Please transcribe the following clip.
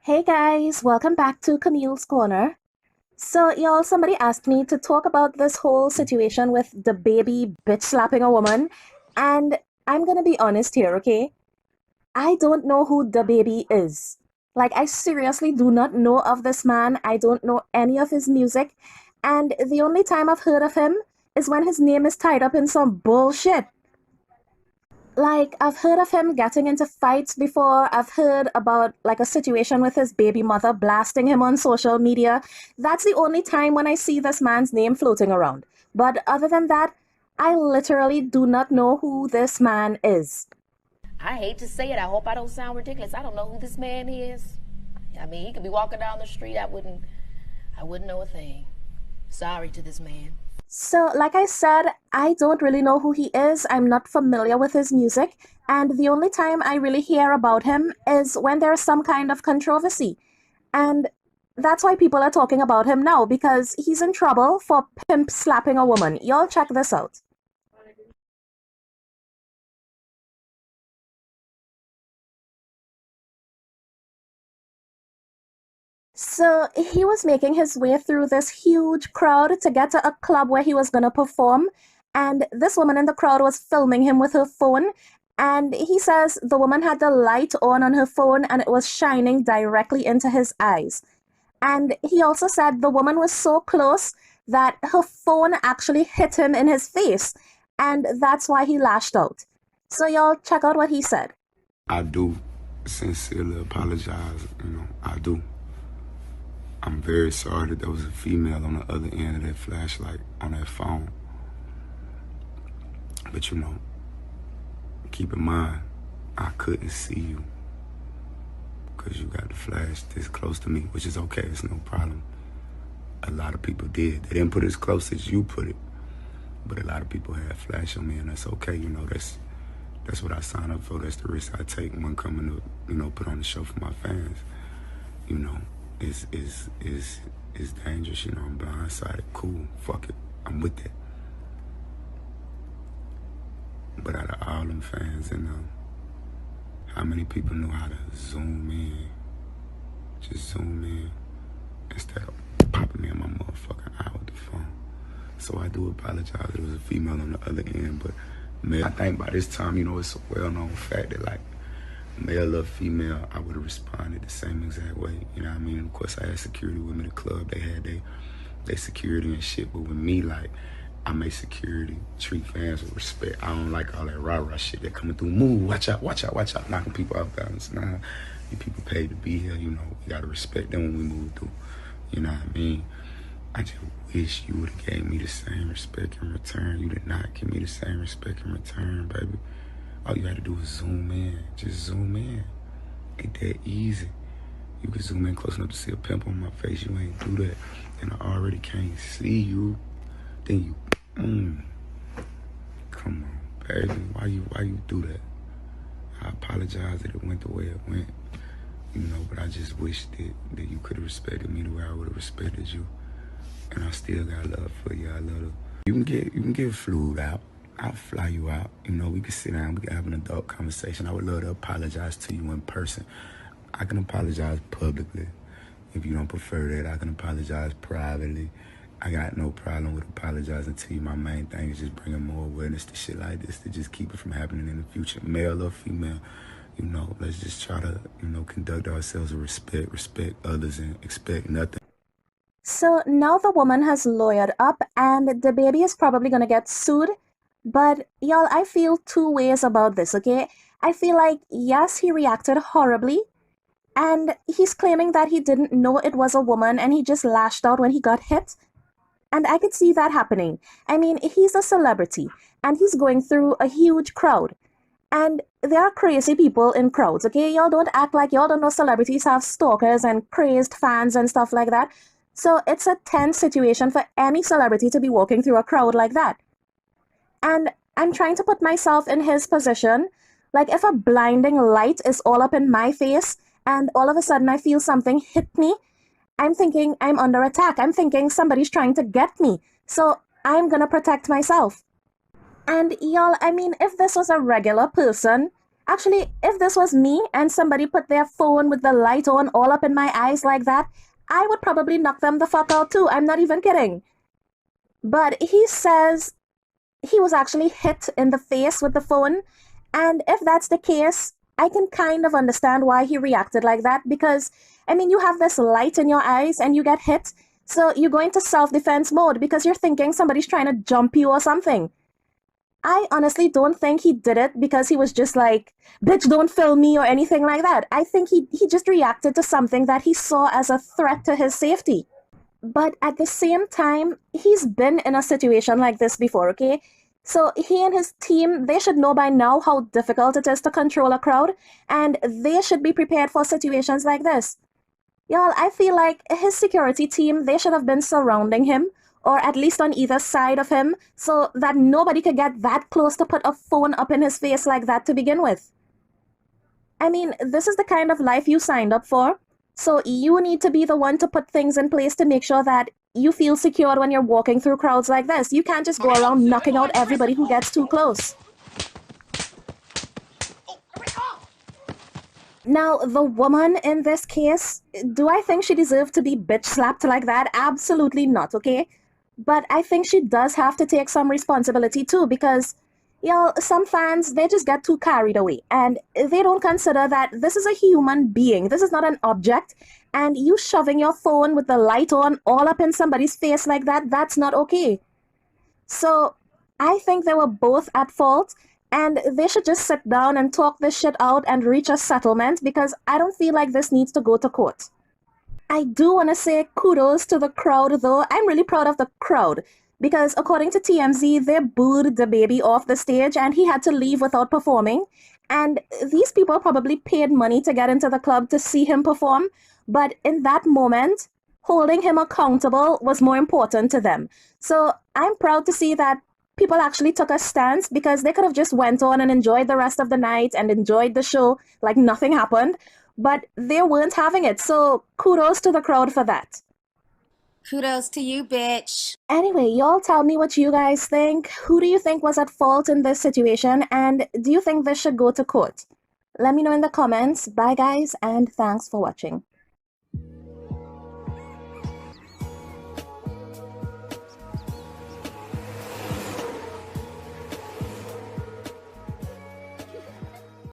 Hey guys, welcome back to Camille's Corner. So, y'all, somebody asked me to talk about this whole situation with the baby bitch slapping a woman, and I'm gonna be honest here, okay? I don't know who the baby is. Like, I seriously do not know of this man. I don't know any of his music, and the only time I've heard of him is when his name is tied up in some bullshit. Like, I've heard of him getting into fights before. I've heard about like a situation with his baby mother blasting him on social media. That's the only time when I see this man's name floating around. But other than that, I literally do not know who this man is. I hate to say it. I hope I don't sound ridiculous. I don't know who this man is. I mean, he could be walking down the street. I wouldn't know a thing. Sorry to this man. So, like I said, I don't really know who he is. I'm not familiar with his music. And the only time I really hear about him is when there's some kind of controversy. And that's why people are talking about him now because he's in trouble for pimp slapping a woman. Y'all check this out. So he was making his way through this huge crowd to get to a club where he was going to perform. And this woman in the crowd was filming him with her phone. And he says the woman had the light on her phone and it was shining directly into his eyes. And he also said the woman was so close that her phone actually hit him in his face. And that's why he lashed out. So, y'all, check out what he said. I do sincerely apologize. I do. I'm very sorry that there was a female on the other end of that flashlight on that phone. But keep in mind, I couldn't see you because you got the flash this close to me, which is okay. It's no problem. A lot of people did. They didn't put it as close as you put it, but a lot of people had flash on me, and that's okay. That's what I signed up for. That's the risk I take when coming to, put on the show for my fans. You know, is dangerous. I'm blindsided. Cool. Fuck it. I'm with that. But out of all them fans, how many people knew how to zoom in? Just zoom in instead of popping me in my motherfucking eye with the phone. So I do apologize. There was a female on the other end, but man, I think by this time, it's a well-known fact that like male or female, I would have responded the same exact way. You know what I mean? Of course, I had security with me in the club. They had they security and shit. But with me, like, I make security treat fans with respect. I don't like all that rah-rah shit that coming through. Move, watch out, watch out, watch out, knocking people off balance. Nah, you people paid to be here. We gotta respect them when we move through. You know what I mean? I just wish you would have gave me the same respect in return. You did not give me the same respect in return, baby. All you had to do was zoom in. Just zoom in. Ain't that easy. You can zoom in close enough to see a pimple on my face. You ain't do that. And I already can't see you. Then you, come on, baby. Why you do that? I apologize that it went the way it went. But I just wish that you could have respected me the way I would have respected you. And I still got love for you. I love you. You can get flued out. I'll fly you out. We can sit down. We can have an adult conversation. I would love to apologize to you in person. I can apologize publicly. If you don't prefer that, I can apologize privately. I got no problem with apologizing to you. My main thing is just bringing more awareness to shit like this to just keep it from happening in the future. Male or female, let's just try to, conduct ourselves with respect others, and expect nothing. So now the woman has lawyered up and the baby is probably gonna get sued. But y'all, I feel two ways about this, okay? I feel like, yes, he reacted horribly, and he's claiming that he didn't know it was a woman and he just lashed out when he got hit. And I could see that happening. I mean, he's a celebrity and he's going through a huge crowd. And there are crazy people in crowds, okay? Y'all don't act like y'all don't know celebrities have stalkers and crazed fans and stuff like that. So it's a tense situation for any celebrity to be walking through a crowd like that. And I'm trying to put myself in his position. Like, if a blinding light is all up in my face and all of a sudden I feel something hit me, I'm thinking I'm under attack. I'm thinking somebody's trying to get me. So I'm gonna protect myself. And y'all, I mean, if this was a regular person, Actually, if this was me and somebody put their phone with the light on all up in my eyes like that, I would probably knock them the fuck out too. I'm not even kidding. But he says he was actually hit in the face with the phone. And if that's the case, I can kind of understand why he reacted like that because, I mean, you have this light in your eyes and you get hit. So you go into self defense mode because you're thinking somebody's trying to jump you or something. I honestly don't think he did it because he was just like, bitch, don't film me or anything like that. I think he just reacted to something that he saw as a threat to his safety. But at the same time, he's been in a situation like this before, okay? So he and his team, they should know by now how difficult it is to control a crowd, and they should be prepared for situations like this. Y'all, I feel like his security team, they should have been surrounding him, or at least on either side of him, so that nobody could get that close to put a phone up in his face like that to begin with. I mean, this is the kind of life you signed up for. So you need to be the one to put things in place to make sure that you feel secure when you're walking through crowds like this. You can't just go around knocking out everybody who gets too close. Now, the woman in this case, do I think she deserved to be bitch slapped like that? Absolutely not, okay? But I think she does have to take some responsibility too because, y'all, some fans, they just get too carried away and they don't consider that this is a human being. This is not an object. And you shoving your phone with the light on all up in somebody's face like that, that's not okay. So I think they were both at fault and they should just sit down and talk this shit out and reach a settlement because I don't feel like this needs to go to court. I do want to say kudos to the crowd though. I'm really proud of the crowd because according to TMZ, they booed Dababy off the stage and he had to leave without performing. And these people probably paid money to get into the club to see him perform. But in that moment, holding him accountable was more important to them. So I'm proud to see that people actually took a stance because they could have just went on and enjoyed the rest of the night and enjoyed the show like nothing happened. But they weren't having it. So kudos to the crowd for that. Kudos to you, bitch. Anyway, y'all tell me what you guys think. Who do you think was at fault in this situation? And do you think this should go to court? Let me know in the comments. Bye, guys, and thanks for watching.